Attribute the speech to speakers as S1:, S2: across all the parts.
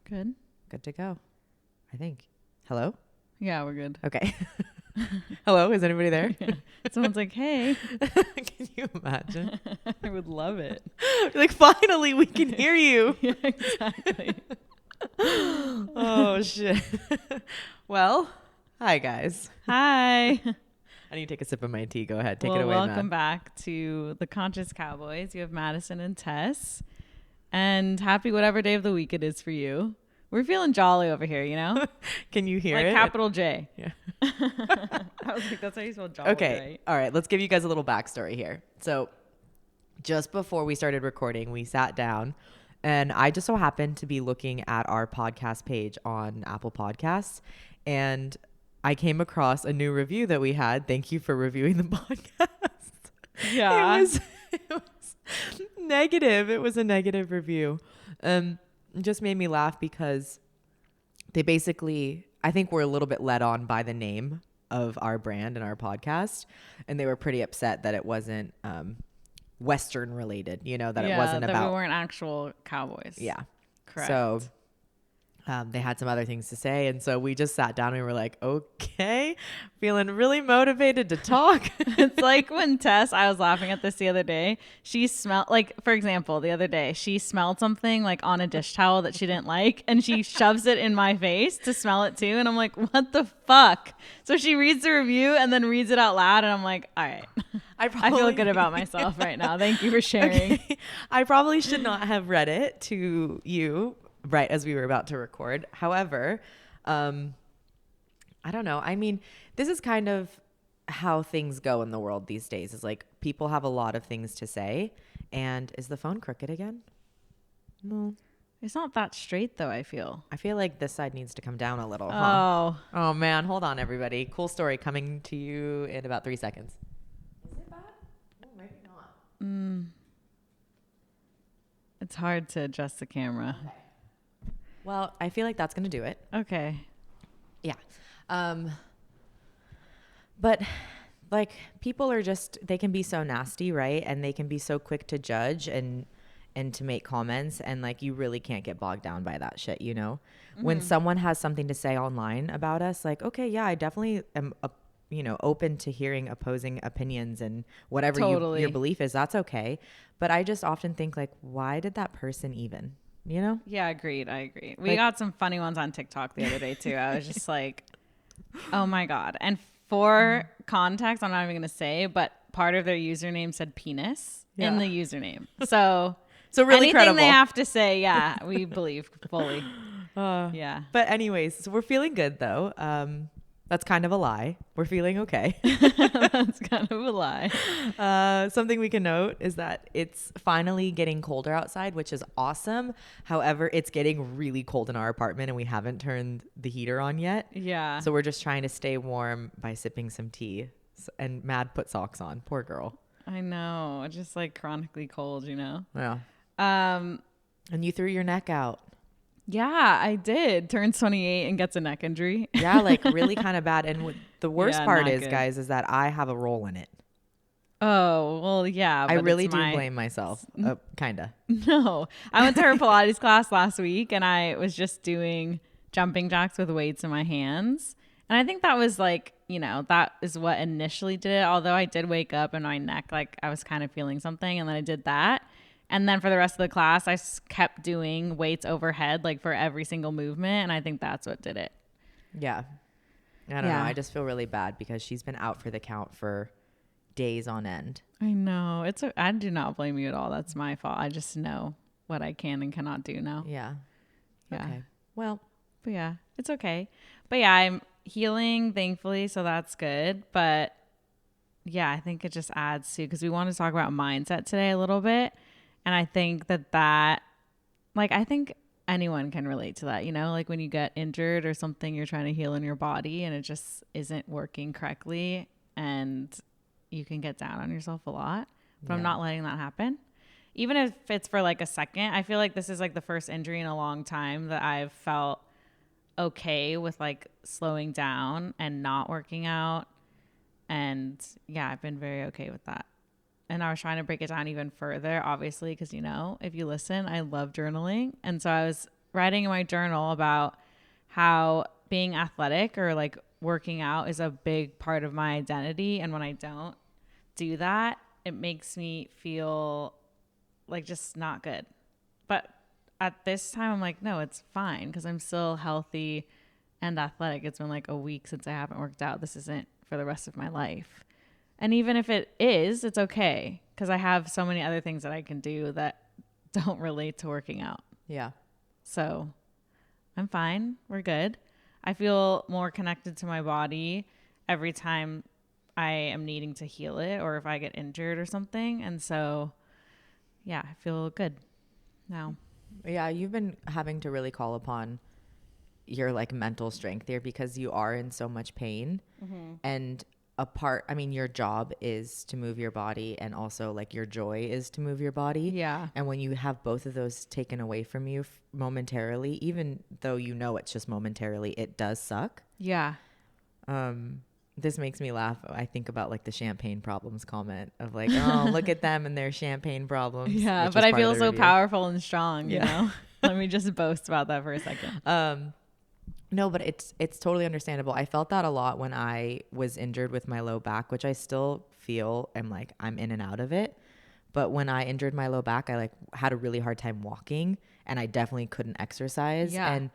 S1: Good.
S2: Good to go, I think. Hello?
S1: Yeah, we're good.
S2: Okay. Hello? Is anybody there?
S1: Yeah. Someone's like, hey.
S2: Can you imagine?
S1: I would love it.
S2: Like, finally, we can hear you.
S1: Yeah, exactly.
S2: Oh, shit. Well, hi, guys.
S1: Hi.
S2: I need to take a sip of my tea. Go ahead. Take it away,
S1: welcome
S2: Matt.
S1: back to the Conscious Cowboys. You have Madison and Tess. And happy whatever day of the week it is for you. We're feeling jolly over here, you know?
S2: Can you hear
S1: like
S2: it?
S1: capital J.
S2: Yeah.
S1: I was like, that's how you spell jolly,
S2: Okay.
S1: right?
S2: All right. Let's give you guys a little backstory here. So just before we started recording, we sat down and I just so happened to be looking at our podcast page on Apple Podcasts, and I came across a new review that we had. Thank you for reviewing the podcast.
S1: Yeah.
S2: It was negative. It was a negative review. It just made me laugh because they basically, I think we're a little bit led on by the name of our brand and our podcast, and they were pretty upset that it wasn't Western related, you know, that it wasn't
S1: that
S2: about,
S1: we weren't actual cowboys.
S2: yeah.
S1: Correct.
S2: So they had some other things to say, and so we just sat down and we were like, okay, feeling really motivated to talk.
S1: It's like when Tess, I was laughing at this the other day. She smelled, like, for example, the other day, she smelled something like on a dish towel that she didn't like, and she shoves it in my face to smell it too. And I'm like, what the fuck? So she reads the review and then reads it out loud. And I'm like, all right, I feel good about myself right now. Thank you for sharing.
S2: Okay. I probably should not have read it to you right as we were about to record. However, I don't know. I mean, this is kind of how things go in the world these days. Is like people have a lot of things to say. And is the phone crooked again? No.
S1: It's not that straight though, I feel.
S2: I feel like this side needs to come down a little.
S1: Oh.
S2: Oh man, hold on everybody. Cool story coming to you in about 3 seconds. Is it bad? Oh, maybe not.
S1: It's hard to adjust the camera.
S2: Okay. Well, I feel like that's going to do it.
S1: Okay.
S2: Yeah. But like people are just, they can be so nasty, right? And they can be so quick to judge and to make comments, and like you really can't get bogged down by that shit, you know? When someone has something to say online about us, like, okay, yeah, I definitely am open to hearing opposing opinions and whatever your belief is, that's okay. But I just often think like, why did that person even, you know?
S1: Yeah, agreed. I agree. We got some funny ones on TikTok the other day too. I was just like, oh my God. And for context, I'm not even going to say, but part of their username said penis in the username. So
S2: really
S1: anything
S2: credible.
S1: they have to say, yeah, we believe fully. Yeah.
S2: But anyways, so we're feeling good though. That's kind of a lie. We're feeling okay.
S1: That's kind of a lie.
S2: Something we can note is that it's finally getting colder outside, which is awesome. However, it's getting really cold in our apartment and we haven't turned the heater on yet.
S1: Yeah.
S2: So we're just trying to stay warm by sipping some tea. And Mad put socks on. Poor girl.
S1: I know. Just like chronically cold, you know?
S2: Yeah. And you threw your neck out.
S1: Yeah, I did. Turns 28 and gets a neck injury.
S2: Yeah, like really kind of bad. And the worst part is,
S1: good.
S2: guys, is that I have a role in it.
S1: Oh, well, yeah.
S2: I really do blame myself. Kind of.
S1: No. I went to her Pilates class last week and I was just doing jumping jacks with weights in my hands. And I think that was like, you know, that is what initially did it. Although I did wake up and my neck, like I was kind of feeling something. And then I did that. And then for the rest of the class, I kept doing weights overhead, like for every single movement. And I think that's what did it.
S2: Yeah. I don't know. I just feel really bad because she's been out for the count for days on end.
S1: I know. I do not blame you at all. That's my fault. I just know what I can and cannot do now.
S2: Yeah.
S1: Yeah.
S2: Okay. Well.
S1: But yeah, it's okay. But yeah, I'm healing, thankfully. So that's good. But yeah, I think it just adds to, because we want to talk about mindset today a little bit. And I think that like, I think anyone can relate to that, you know, like when you get injured or something, you're trying to heal in your body and it just isn't working correctly and you can get down on yourself a lot, but I'm not letting that happen. Even if it's for like a second, I feel like this is like the first injury in a long time that I've felt okay with like slowing down and not working out. And yeah, I've been very okay with that. And I was trying to break it down even further, obviously, because, you know, if you listen, I love journaling. And so I was writing in my journal about how being athletic or like working out is a big part of my identity. And when I don't do that, it makes me feel like just not good. But at this time, I'm like, no, it's fine because I'm still healthy and athletic. It's been like a week since I haven't worked out. This isn't for the rest of my life. And even if it is, it's okay because I have so many other things that I can do that don't relate to working out.
S2: Yeah.
S1: So I'm fine. We're good. I feel more connected to my body every time I am needing to heal it or if I get injured or something. And so, yeah, I feel good now.
S2: Yeah, you've been having to really call upon your like mental strength here because you are in so much pain. And your job is to move your body and also like your joy is to move your body.
S1: Yeah.
S2: And when you have both of those taken away from you momentarily, even though you know it's just momentarily, it does suck.
S1: Yeah.
S2: This makes me laugh. I think about like the champagne problems comment of like, oh, look at them and their champagne problems.
S1: Yeah. But I feel so powerful and strong, you know? Let me just boast about that for a second.
S2: No, but it's totally understandable. I felt that a lot when I was injured with my low back, which I still feel I'm in and out of it. But when I injured my low back, I like had a really hard time walking and I definitely couldn't exercise.
S1: Yeah.
S2: And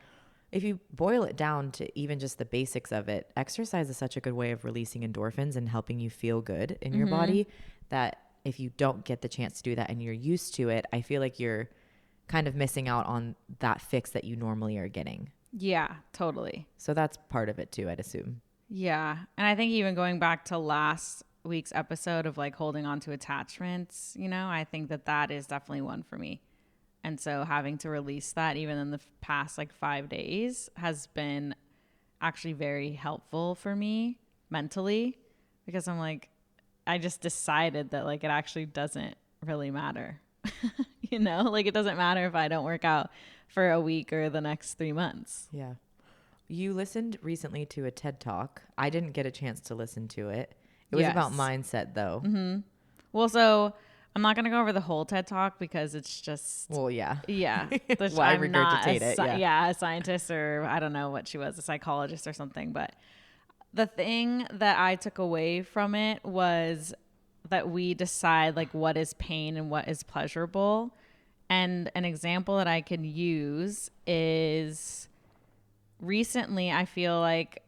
S2: if you boil it down to even just the basics of it, exercise is such a good way of releasing endorphins and helping you feel good in your body that if you don't get the chance to do that and you're used to it, I feel like you're kind of missing out on that fix that you normally are getting.
S1: Yeah, totally.
S2: So that's part of it too, I'd assume.
S1: Yeah. And I think even going back to last week's episode of like holding on to attachments, you know, I think that is definitely one for me. And so having to release that even in the past like 5 days has been actually very helpful for me mentally because I'm like, I just decided that like it actually doesn't really matter. You know, like it doesn't matter if I don't work out for a week or the next 3 months.
S2: Yeah. You listened recently to a TED Talk. I didn't get a chance to listen to it. It was about mindset though.
S1: Well, so I'm not going to go over the whole TED Talk because it's just...
S2: Well, yeah.
S1: Yeah.
S2: Why
S1: I'm not
S2: regurgitate it? Yeah.
S1: a scientist or I don't know what she was, a psychologist or something. But the thing that I took away from it was that we decide like what is pain and what is pleasurable. And an example that I can use is recently I feel like,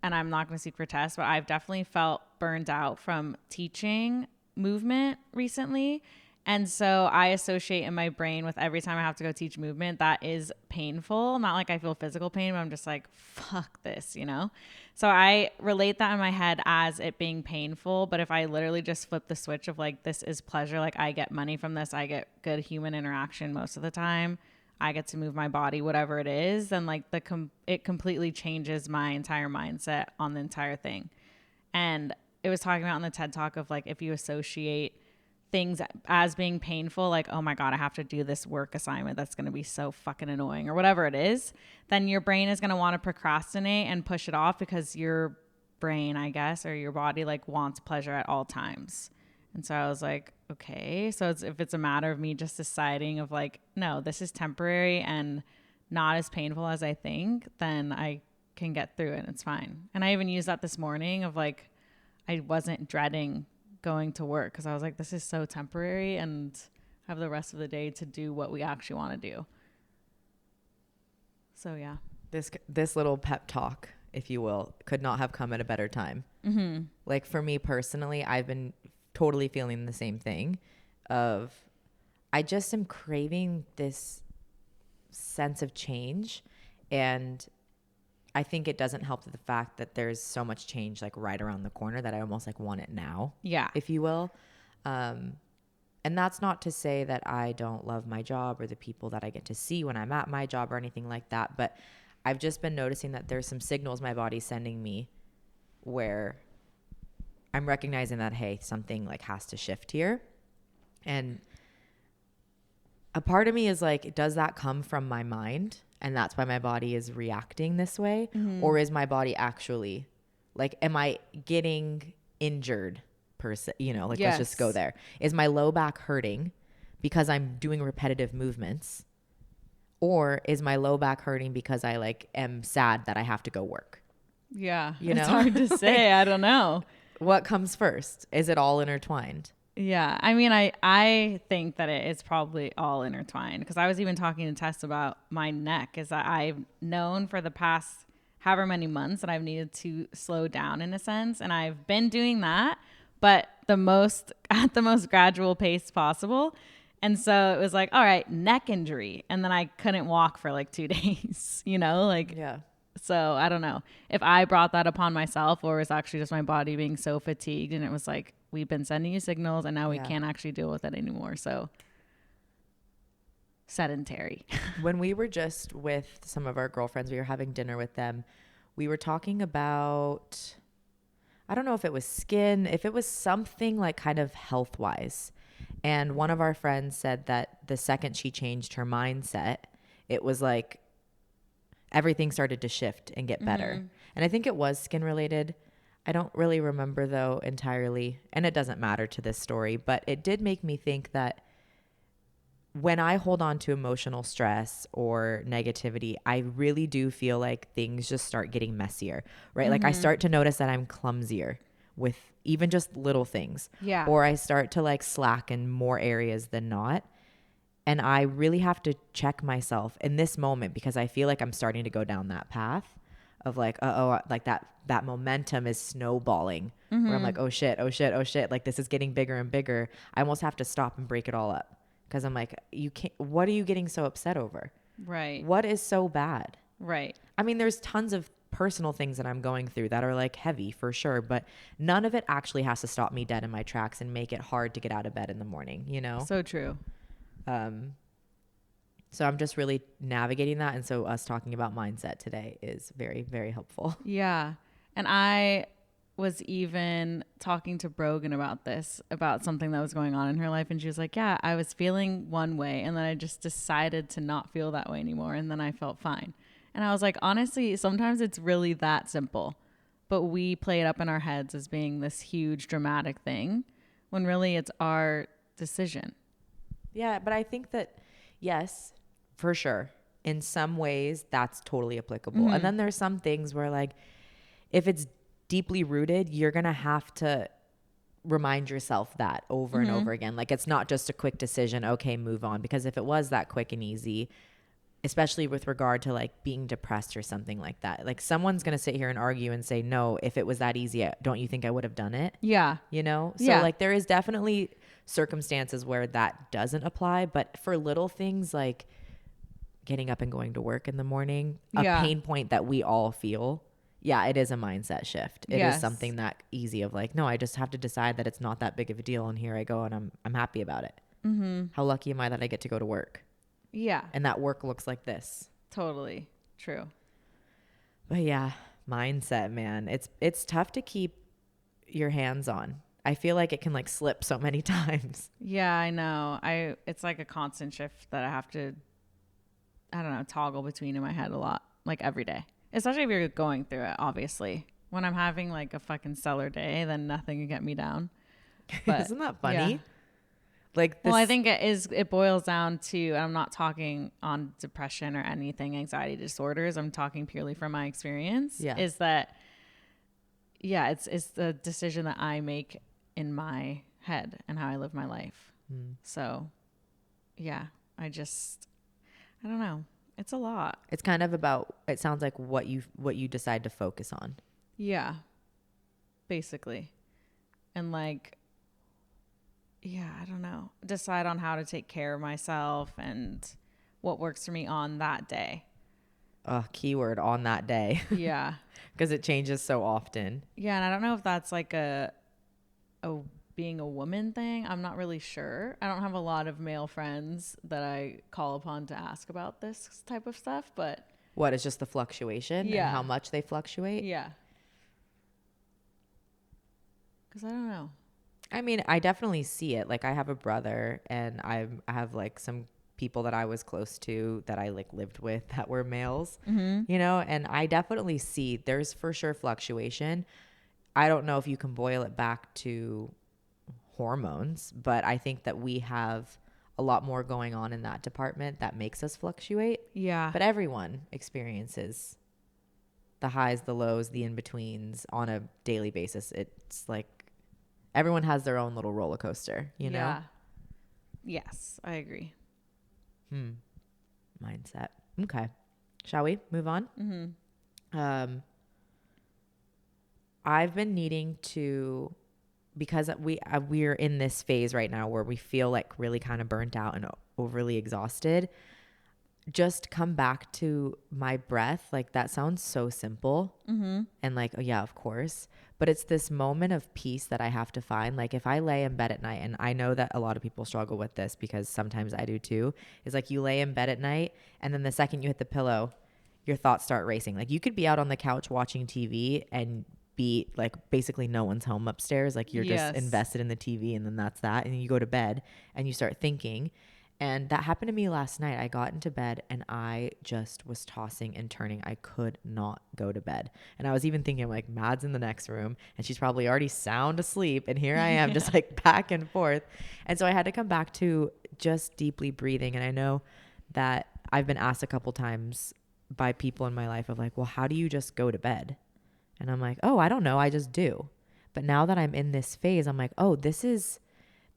S1: and I'm not going to speak for Tess, but I've definitely felt burned out from teaching movement recently. And so I associate in my brain with every time I have to go teach movement, that is painful. Not like I feel physical pain, but I'm just like, fuck this, you know? So I relate that in my head as it being painful. But if I literally just flip the switch of like, this is pleasure, like I get money from this, I get good human interaction most of the time, I get to move my body, whatever it is, then like it completely changes my entire mindset on the entire thing. And it was talking about in the TED Talk of like, if you associate things as being painful, like, oh my God, I have to do this work assignment that's going to be so fucking annoying or whatever it is, then your brain is going to want to procrastinate and push it off because your brain, I guess, or your body like wants pleasure at all times. And so I was like, okay, so if it's a matter of me just deciding of like, no, this is temporary and not as painful as I think, then I can get through it. It's fine. And I even used that this morning of like, I wasn't dreading going to work because I was like, this is so temporary and have the rest of the day to do what we actually want to do. So yeah.
S2: This little pep talk, if you will, could not have come at a better time. Like for me personally, I've been totally feeling the same thing of I just am craving this sense of change, and I think it doesn't help the fact that there's so much change like right around the corner that I almost like want it now.
S1: Yeah.
S2: If you will. And that's not to say that I don't love my job or the people that I get to see when I'm at my job or anything like that. But I've just been noticing that there's some signals my body's sending me where I'm recognizing that, hey, something like has to shift here. And a part of me is like, does that come from my mind? And that's why my body is reacting this way? Or is my body actually like, am I getting injured per se? You know, like,
S1: yes.
S2: Let's just go there. Is my low back hurting because I'm doing repetitive movements? Or is my low back hurting because I like am sad that I have to go work?
S1: Yeah.
S2: You
S1: It's
S2: know?
S1: hard to say. I don't know.
S2: What comes first? Is it all intertwined?
S1: Yeah. I mean, I think that it's probably all intertwined, because I was even talking to Tess about my neck, is that I've known for the past however many months that I've needed to slow down in a sense. And I've been doing that, but at the most gradual pace possible. And so it was like, all right, neck injury. And then I couldn't walk for like 2 days, like,
S2: Yeah.
S1: so I don't know if I brought that upon myself, or was actually just my body being so fatigued. And it was like, we've been sending you signals and now we can't actually deal with it anymore. So sedentary.
S2: When we were just with some of our girlfriends, we were having dinner with them. We were talking about, I don't know if it was skin, if it was something like kind of health wise. And one of our friends said that the second she changed her mindset, it was like everything started to shift and get better. And I think it was skin related. I don't really remember though entirely, and it doesn't matter to this story, but it did make me think that when I hold on to emotional stress or negativity, I really do feel like things just start getting messier, right? Like I start to notice that I'm clumsier with even just little things.
S1: Yeah.
S2: Or I start to like slack in more areas than not. And I really have to check myself in this moment, because I feel like I'm starting to go down that path of like, like that momentum is snowballing, where I'm like, oh shit. Like this is getting bigger and bigger. I almost have to stop and break it all up. Cause I'm like, you can't, what are you getting so upset over?
S1: Right.
S2: What is so bad?
S1: Right.
S2: I mean, there's tons of personal things that I'm going through that are like heavy for sure, but none of it actually has to stop me dead in my tracks and make it hard to get out of bed in the morning,
S1: So true.
S2: So I'm just really navigating that. And so us talking about mindset today is very, very helpful.
S1: Yeah. And I was even talking to Brogan about this, about something that was going on in her life. And she was like, yeah, I was feeling one way, and then I just decided to not feel that way anymore. And then I felt fine. And I was like, honestly, sometimes it's really that simple, but we play it up in our heads as being this huge dramatic thing, when really it's our decision.
S2: Yeah. But I think that, yes, for sure, in some ways that's totally applicable. And then there's some things where like, if it's deeply rooted, you're going to have to remind yourself that over and over again. Like it's not just a quick decision. Okay, move on. Because if it was that quick and easy, especially with regard to like being depressed or something like that, like someone's going to sit here and argue and say, no, if it was that easy, don't you think I would have done it?
S1: Yeah.
S2: So
S1: Yeah.
S2: like there is definitely circumstances where that doesn't apply, but for little things like getting up and going to work in the morning, a pain point that we all feel. Yeah, it is a mindset shift. It is something that easy of like, no, I just have to decide that it's not that big of a deal, and here I go, and I'm happy about it. How lucky am I that I get to go to work?
S1: Yeah.
S2: And that work looks like this.
S1: Totally true.
S2: But yeah, mindset, man. It's tough to keep your hands on. I feel like it can like slip so many times.
S1: Yeah, I know. It's like a constant shift that I have to, I don't know, toggle between in my head a lot, like every day. Especially if you're going through it, obviously. When I'm having like a fucking stellar day, then nothing can get me down. But,
S2: isn't that funny?
S1: Yeah.
S2: Like this,
S1: well, I think it boils down to, and I'm not talking on depression or anything, anxiety disorders. I'm talking purely from my experience.
S2: Yeah.
S1: Is that, yeah, it's the decision that I make in my head and how I live my life. So, yeah, I don't know. It's a lot.
S2: It's kind of about, it sounds like what you decide to focus on.
S1: Yeah. Basically. And like, yeah, I don't know. Decide on how to take care of myself and what works for me on that day.
S2: Keyword on that day.
S1: Yeah.
S2: Because it changes so often.
S1: Yeah, and I don't know if that's like a being a woman thing. I'm not really sure. I don't have a lot of male friends that I call upon to ask about this type of stuff, but
S2: what is just the fluctuation and how much they fluctuate?
S1: Yeah. Because I don't know.
S2: I mean, I definitely see it. Like I have a brother, and I have like some people that I was close to that I like lived with that were males, and I definitely see there's for sure fluctuation. I don't know if you can boil it back to hormones, but I think that we have a lot more going on in that department that makes us fluctuate.
S1: Yeah.
S2: But everyone experiences the highs, the lows, the in-betweens on a daily basis. It's like everyone has their own little roller coaster, you know?
S1: Yes, I agree.
S2: Mindset. Okay. Shall we move on? I've been needing to, because we're in this phase right now where we feel like really kind of burnt out and overly exhausted, just come back to my breath. Like that sounds so simple and like, oh yeah, of course. But it's this moment of peace that I have to find. Like if I lay in bed at night, and I know that a lot of people struggle with this because sometimes I do too, is like you lay in bed at night and then the second you hit the pillow, your thoughts start racing. Like you could be out on the couch watching TV and be like basically no one's home upstairs. Like you're just invested in the TV and then that's that. And then you go to bed and you start thinking. And that happened to me last night. I got into bed and I just was tossing and turning. I could not go to bed. And I was even thinking like Mad's in the next room and she's probably already sound asleep. And here I am just like back and forth. And so I had to come back to just deeply breathing. And I know that I've been asked a couple times by people in my life of like, well, how do you just go to bed? And I'm like, oh, I don't know. I just do. But now that I'm in this phase, I'm like, oh, this is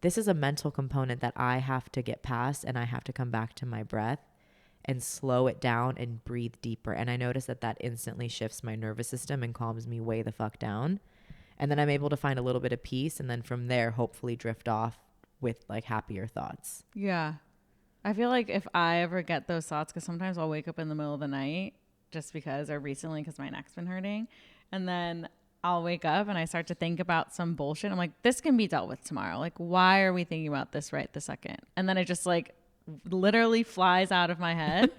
S2: a mental component that I have to get past, and I have to come back to my breath and slow it down and breathe deeper. And I notice that instantly shifts my nervous system and calms me way the fuck down. And then I'm able to find a little bit of peace. And then from there, hopefully drift off with like happier thoughts.
S1: Yeah. I feel like if I ever get those thoughts, because sometimes I'll wake up in the middle of the night just because, or recently because my neck's been hurting. And then I'll wake up and I start to think about some bullshit. I'm like, this can be dealt with tomorrow. Like, why are we thinking about this right this second? And then it just like literally flies out of my head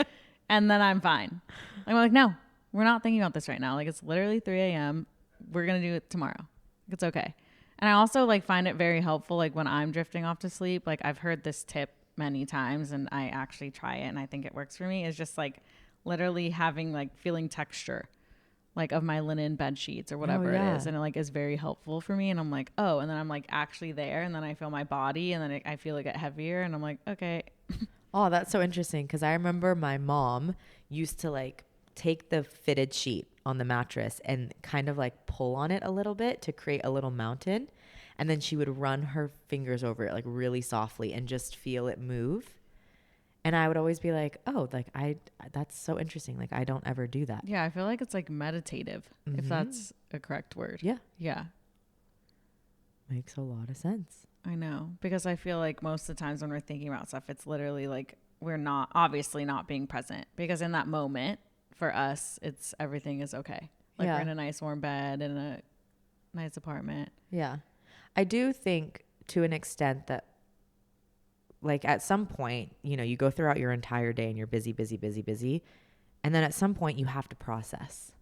S1: and then I'm fine. I'm like, no, we're not thinking about this right now. Like it's literally 3 a.m. We're going to do it tomorrow. It's okay. And I also like find it very helpful. Like when I'm drifting off to sleep, like I've heard this tip many times and I actually try it and I think it works for me, is just like literally having like feeling texture like of my linen bed sheets or whatever it is. And it like is very helpful for me. And I'm like, oh, and then I'm like actually there. And then I feel my body and then I feel it get heavier. And I'm like, okay.
S2: Oh, that's so interesting. Cause I remember my mom used to like take the fitted sheet on the mattress and kind of like pull on it a little bit to create a little mountain. And then she would run her fingers over it like really softly and just feel it move. And I would always be like, oh, like that's so interesting. Like I don't ever do that.
S1: Yeah. I feel like it's like meditative, if that's a correct word.
S2: Yeah.
S1: Yeah.
S2: Makes a lot of sense.
S1: I know. Because I feel like most of the times when we're thinking about stuff, it's literally like we're not obviously not being present, because in that moment for us, it's everything is okay. Like we're in a nice warm bed in a nice apartment.
S2: Yeah. I do think to an extent that like at some point, you know, you go throughout your entire day and you're busy, busy, busy, busy. And then at some point you have to process,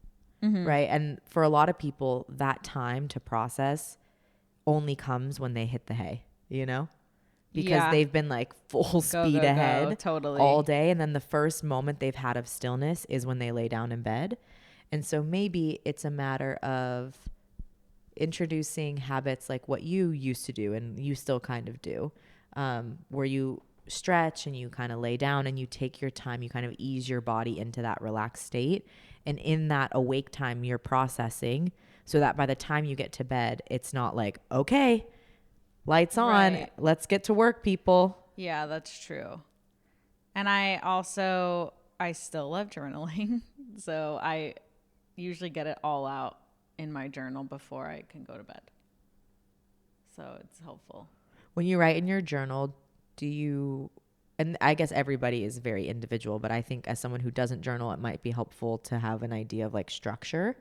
S2: right? And for a lot of people, that time to process only comes when they hit the hay, you know, because they've been like full speed ahead
S1: totally
S2: all day. And then the first moment they've had of stillness is when they lay down in bed. And so maybe it's a matter of introducing habits like what you used to do and you still kind of do, where you stretch and you kind of lay down and you take your time, you kind of ease your body into that relaxed state. And in that awake time, you're processing so that by the time you get to bed, it's not like, okay, lights on, let's get to work, people.
S1: Yeah, that's true. And I still love journaling. So I usually get it all out in my journal before I can go to bed. So it's helpful.
S2: When you write in your journal, do you, and I guess everybody is very individual, but I think as someone who doesn't journal, it might be helpful to have an idea of like structure.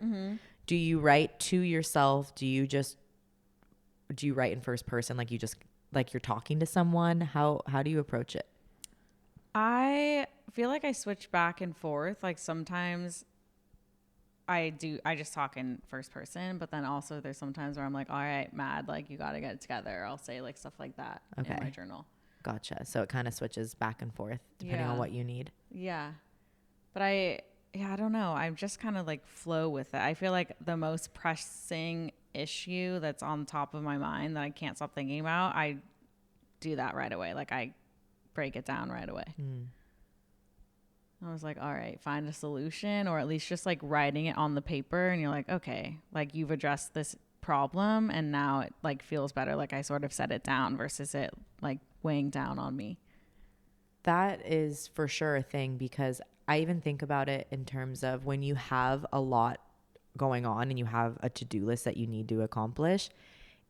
S2: Do you write to yourself? Do you write in first person? Like you just, like you're talking to someone? How do you approach it?
S1: I feel like I switch back and forth. Like sometimes I just talk in first person, but then also there's sometimes where I'm like, all right, Mad, like you got to get it together. I'll say like stuff like that in my journal.
S2: Gotcha. So it kind of switches back and forth depending on what you need.
S1: Yeah. But I don't know. I'm just kind of like flow with it. I feel like the most pressing issue that's on top of my mind that I can't stop thinking about, I do that right away. Like I break it down right away. I was like, all right, find a solution, or at least just like writing it on the paper. And you're like, okay, like you've addressed this problem and now it like feels better. Like I sort of set it down versus it like weighing down on me.
S2: That is for sure a thing, because I even think about it in terms of when you have a lot going on and you have a to-do list that you need to accomplish.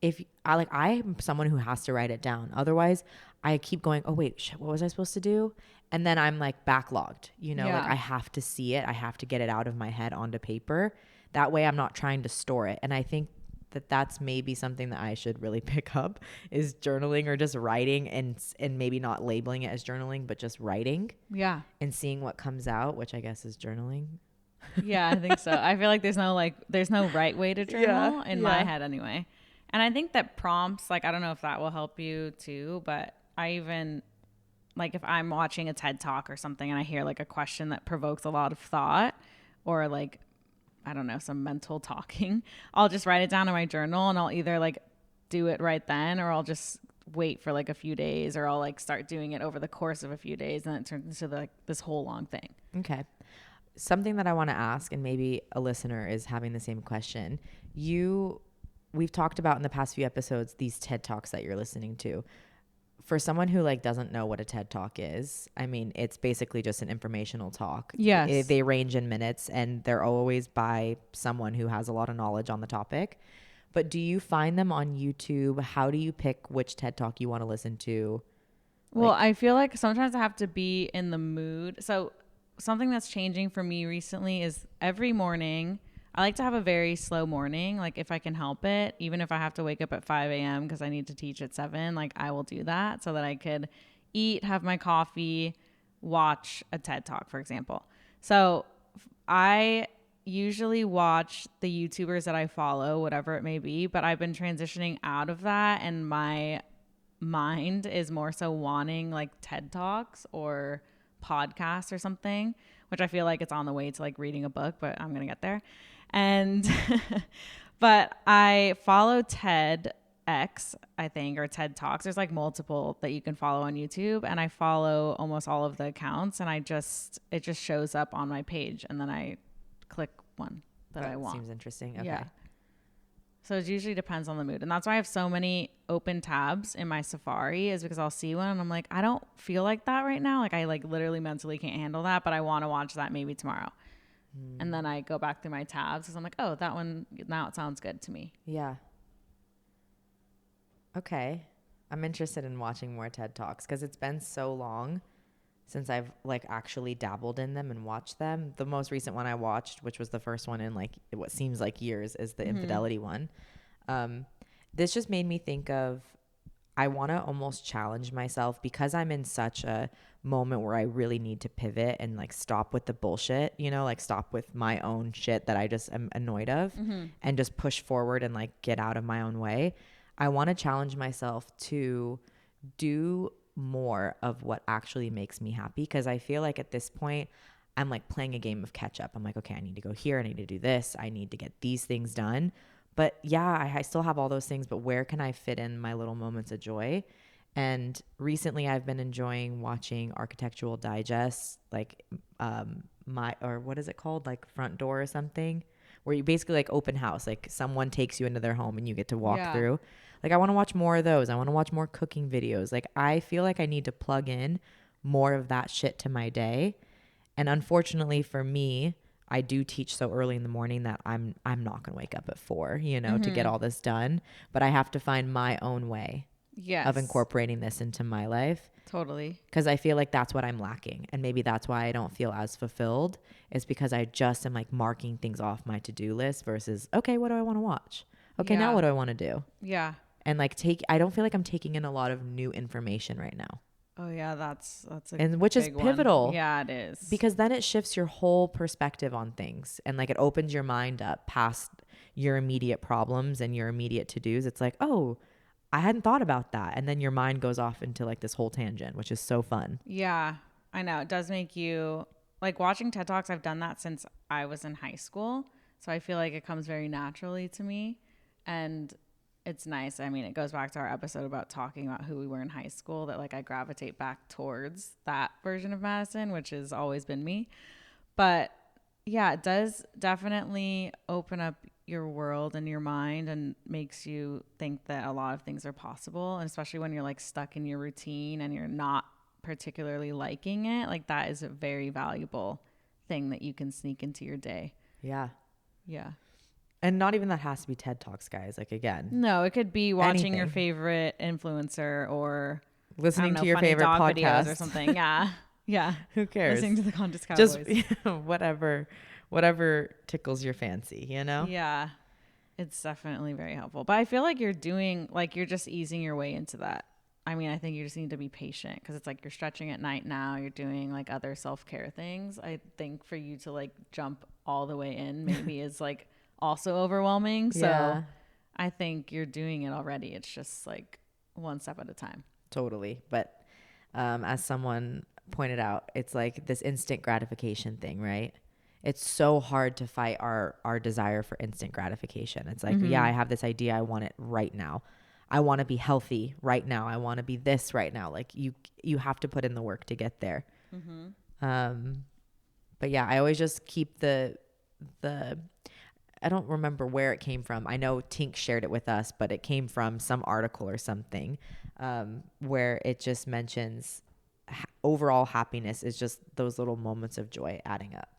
S2: If I'm someone who has to write it down. Otherwise, I keep going, oh wait, shit, what was I supposed to do? And then I'm like backlogged, like I have to see it. I have to get it out of my head onto paper. That way I'm not trying to store it. And I think that that's maybe something that I should really pick up, is journaling, or just writing, and maybe not labeling it as journaling, but just writing.
S1: Yeah.
S2: And seeing what comes out, which I guess is journaling.
S1: Yeah, I think so. I feel like there's no right way to journal in my head anyway. And I think that prompts, like, I don't know if that will help you too, but I even, like, if I'm watching a TED Talk or something and I hear like a question that provokes a lot of thought, or like, I don't know, some mental talking, I'll just write it down in my journal, and I'll either like do it right then, or I'll just wait for like a few days, or I'll like start doing it over the course of a few days, and it turns into like this whole long thing.
S2: Okay. Something that I want to ask, and maybe a listener is having the same question. We've talked about in the past few episodes these TED Talks that you're listening to. For someone who like doesn't know what a TED Talk is, I mean, it's basically just an informational talk.
S1: Yes.
S2: They range in minutes, and they're always by someone who has a lot of knowledge on the topic. But do you find them on YouTube? How do you pick which TED Talk you want to listen to?
S1: Well, I feel like sometimes I have to be in the mood. So something that's changing for me recently is every morning, I like to have a very slow morning. Like if I can help it, even if I have to wake up at 5 a.m. because I need to teach at 7, like I will do that so that I could eat, have my coffee, watch a TED Talk, for example. So I usually watch the YouTubers that I follow, whatever it may be, but I've been transitioning out of that, and my mind is more so wanting like TED Talks or podcasts or something, which I feel like it's on the way to like reading a book, but I'm going to get there. And, but I follow TEDx, I think, or TED Talks. There's like multiple that you can follow on YouTube, and I follow almost all of the accounts, and it just shows up on my page, and then I click one that I want.
S2: Seems interesting. Okay.
S1: Yeah. So it usually depends on the mood. And that's why I have so many open tabs in my Safari, is because I'll see one and I'm like, I don't feel like that right now. Like I like literally mentally can't handle that, but I want to watch that maybe tomorrow. And then I go back through my tabs because I'm like, oh, that one, now it sounds good to me.
S2: Yeah. Okay. I'm interested in watching more TED Talks because it's been so long since I've like actually dabbled in them and watched them. The most recent one I watched, which was the first one in like what seems like years, is the infidelity one. This just made me think of, I want to almost challenge myself, because I'm in such a moment where I really need to pivot and like stop with the bullshit, like stop with my own shit that I just am annoyed of, and just push forward and like get out of my own way. I want to challenge myself to do more of what actually makes me happy, because I feel like at this point I'm like playing a game of catch up. I'm like, okay, I need to go here, I need to do this, I need to get these things done. But yeah, I still have all those things, but where can I fit in my little moments of joy? And recently I've been enjoying watching Architectural Digest, like what is it called? Like Front Door or something, where you basically like open house, like someone takes you into their home and you get to walk through. Like I want to watch more of those. I want to watch more cooking videos. Like I feel like I need to plug in more of that shit to my day. And unfortunately for me, I do teach so early in the morning that I'm not going to wake up at 4, to get all this done. But I have to find my own way of incorporating this into my life.
S1: Totally.
S2: Because I feel like that's what I'm lacking. And maybe that's why I don't feel as fulfilled. It's because I just am like marking things off my to-do list versus, okay, what do I want to watch? Okay, now what do I want to do?
S1: Yeah.
S2: And like I don't feel like I'm taking in a lot of new information right now.
S1: Oh yeah, that's
S2: which is pivotal.
S1: One. Yeah, it is.
S2: Because then it shifts your whole perspective on things, and like it opens your mind up past your immediate problems and your immediate to-dos. It's like, oh, I hadn't thought about that. And then your mind goes off into like this whole tangent, which is so fun.
S1: Yeah, I know. It does make you like watching TED Talks. I've done that since I was in high school. So I feel like it comes very naturally to me. And it's nice. I mean, it goes back to our episode about talking about who we were in high school, that like I gravitate back towards that version of Madison, which has always been me. But yeah, it does definitely open up your world and your mind and makes you think that a lot of things are possible. And especially when you're like stuck in your routine and you're not particularly liking it, like that is a very valuable thing that you can sneak into your day.
S2: Yeah.
S1: Yeah.
S2: And not even that has to be TED Talks, guys. Like, again,
S1: No, it could be watching your
S2: anything.
S1: favorite influencer or
S2: Listening to your
S1: funny
S2: favorite
S1: dog
S2: podcast
S1: videos or something. Yeah. Yeah.
S2: Who cares?
S1: Listening to the Conscious Cowboys.
S2: Just whatever tickles your fancy, you know?
S1: Yeah. It's definitely very helpful. But I feel like you're just easing your way into that. I mean, I think you just need to be patient because it's like you're stretching at night now. You're doing like other self-care things. I think for you to like jump all the way in maybe is like also overwhelming. So
S2: Yeah.
S1: I think you're doing it already. It's just like one step at a time.
S2: Totally. But as someone pointed out, it's like this instant gratification thing, right? It's so hard to fight our desire for instant gratification. It's like, yeah, I have this idea. I want it right now. I want to be healthy right now. I want to be this right now. Like you have to put in the work to get there. But yeah, I always just keep the I don't remember where it came from. I know Tink shared it with us, but it came from some article or something where it just mentions overall happiness is just those little moments of joy adding up.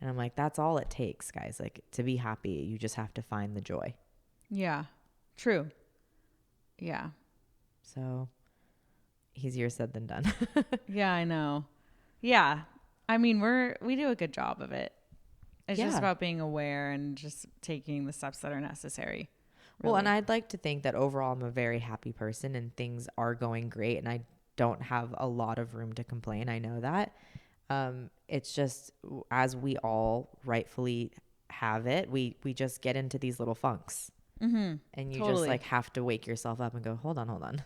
S2: And I'm like, that's all it takes, guys. Like, to be happy, you just have to find the joy.
S1: Yeah, true. Yeah.
S2: So easier said than done.
S1: Yeah, I know. Yeah. I mean, we do a good job of it. It's just about being aware and just taking the steps that are necessary.
S2: Well, and I'd like to think that overall I'm a very happy person and things are going great and I don't have a lot of room to complain. I know that. It's just as we all rightfully have it, we just get into these little funks. And you just like have to wake yourself up and go, hold on.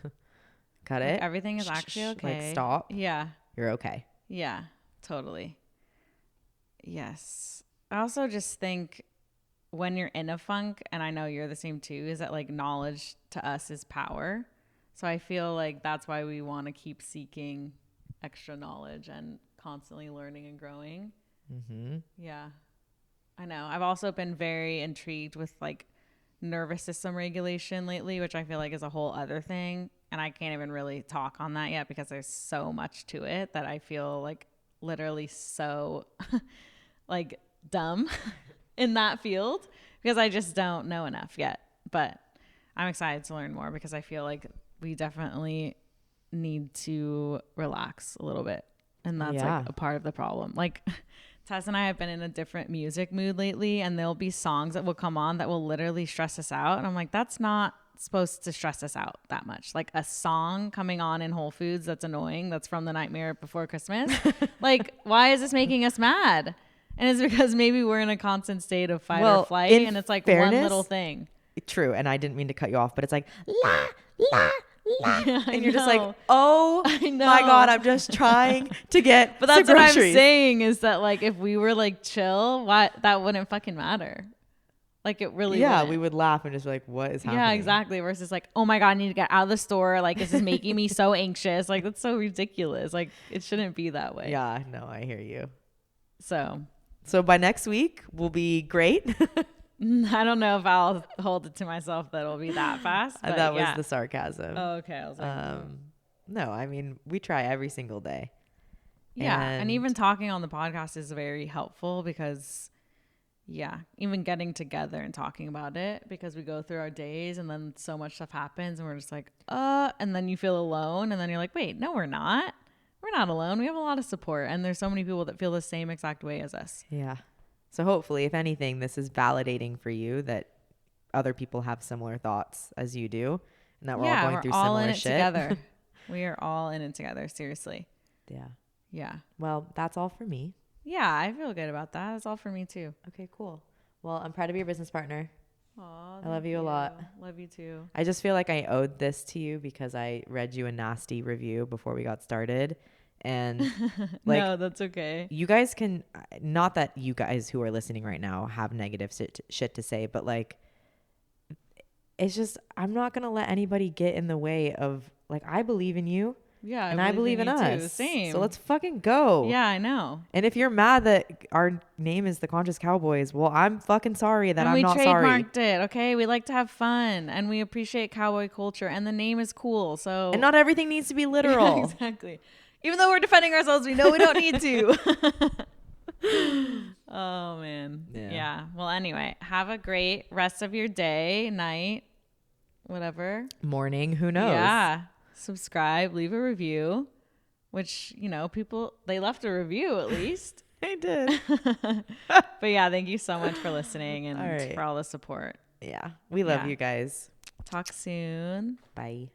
S2: Cut
S1: like
S2: it.
S1: Everything is actually okay.
S2: Like, stop.
S1: Yeah.
S2: You're okay.
S1: Yeah, totally. Yes. I also just think when you're in a funk, and I know you're the same too, is that like knowledge to us is power. So I feel like that's why we want to keep seeking extra knowledge and constantly learning and growing. Yeah, I know. I've also been very intrigued with like nervous system regulation lately, which I feel like is a whole other thing. And I can't even really talk on that yet because there's so much to it that I feel like literally so like dumb in that field because I just don't know enough yet. But I'm excited to learn more because I feel like we definitely need to relax a little bit. And that's like a part of the problem. Like Tess and I have been in a different music mood lately, and there'll be songs that will come on that will literally stress us out. And I'm like, that's not supposed to stress us out that much. Like a song coming on in Whole Foods that's annoying, that's from The Nightmare Before Christmas. Like, why is this making us mad? And it's because maybe we're in a constant state of fight or flight, and it's like one little thing.
S2: True, and I didn't mean to cut you off, but it's like, la, la, la.
S1: Yeah,
S2: and you're just like, oh my God, I'm just trying to get
S1: But that's
S2: what
S1: I'm saying is that like if we were like chill, that wouldn't fucking matter. Like it really wouldn't.
S2: We would laugh and just be like, what is happening?
S1: Yeah, exactly. Versus like, oh my God, I need to get out of the store. Like this is making me so anxious. Like that's so ridiculous. Like it shouldn't be that way.
S2: Yeah, no, I hear you.
S1: So
S2: by next week, we'll be great.
S1: I don't know if I'll hold it to myself that it'll be that fast. But
S2: that was the sarcasm.
S1: Oh, okay. I was like,
S2: no, I mean, we try every single day.
S1: Yeah. And even talking on the podcast is very helpful because, even getting together and talking about it because we go through our days and then so much stuff happens and we're just like, and then you feel alone. And then you're like, wait, no, we're not. We're not alone. We have a lot of support. And there's so many people that feel the same exact way as us.
S2: Yeah. So hopefully, if anything, this is validating for you that other people have similar thoughts as you do and that we're all going through similar shit.
S1: Together. We are all in it together. Seriously.
S2: Yeah.
S1: Yeah.
S2: Well, that's all for me.
S1: Yeah, I feel good about that. That's all for me too.
S2: Okay, cool. Well, I'm proud to be your business partner.
S1: Aw,
S2: I love you a lot.
S1: Love you too.
S2: I just feel like I owed this to you because I read you a nasty review before we got started. And like,
S1: no, that's okay.
S2: You guys can, not that you guys who are listening right now have negative shit to say, but like it's just, I'm not going to let anybody get in the way of, like, I believe in you.
S1: Yeah.
S2: And I believe in
S1: you
S2: us.
S1: too. Same.
S2: So let's fucking go.
S1: Yeah, I know.
S2: And if you're mad that our name is the Conscious Cowboys, well, I'm fucking sorry that I'm not sorry.
S1: And we trademarked it, okay? We like to have fun and we appreciate cowboy culture and the name is cool. So
S2: And not everything needs to be literal.
S1: Yeah, exactly. Even though we're defending ourselves, we know we don't need to. Oh, man. Yeah. Well, anyway, have a great rest of your day, night, whatever.
S2: Morning, who knows?
S1: Yeah. Subscribe, leave a review, which, you know, people, they left a review at least.
S2: I did.
S1: But yeah, thank you so much for listening and for all the support.
S2: Yeah. We love you guys.
S1: Talk soon.
S2: Bye.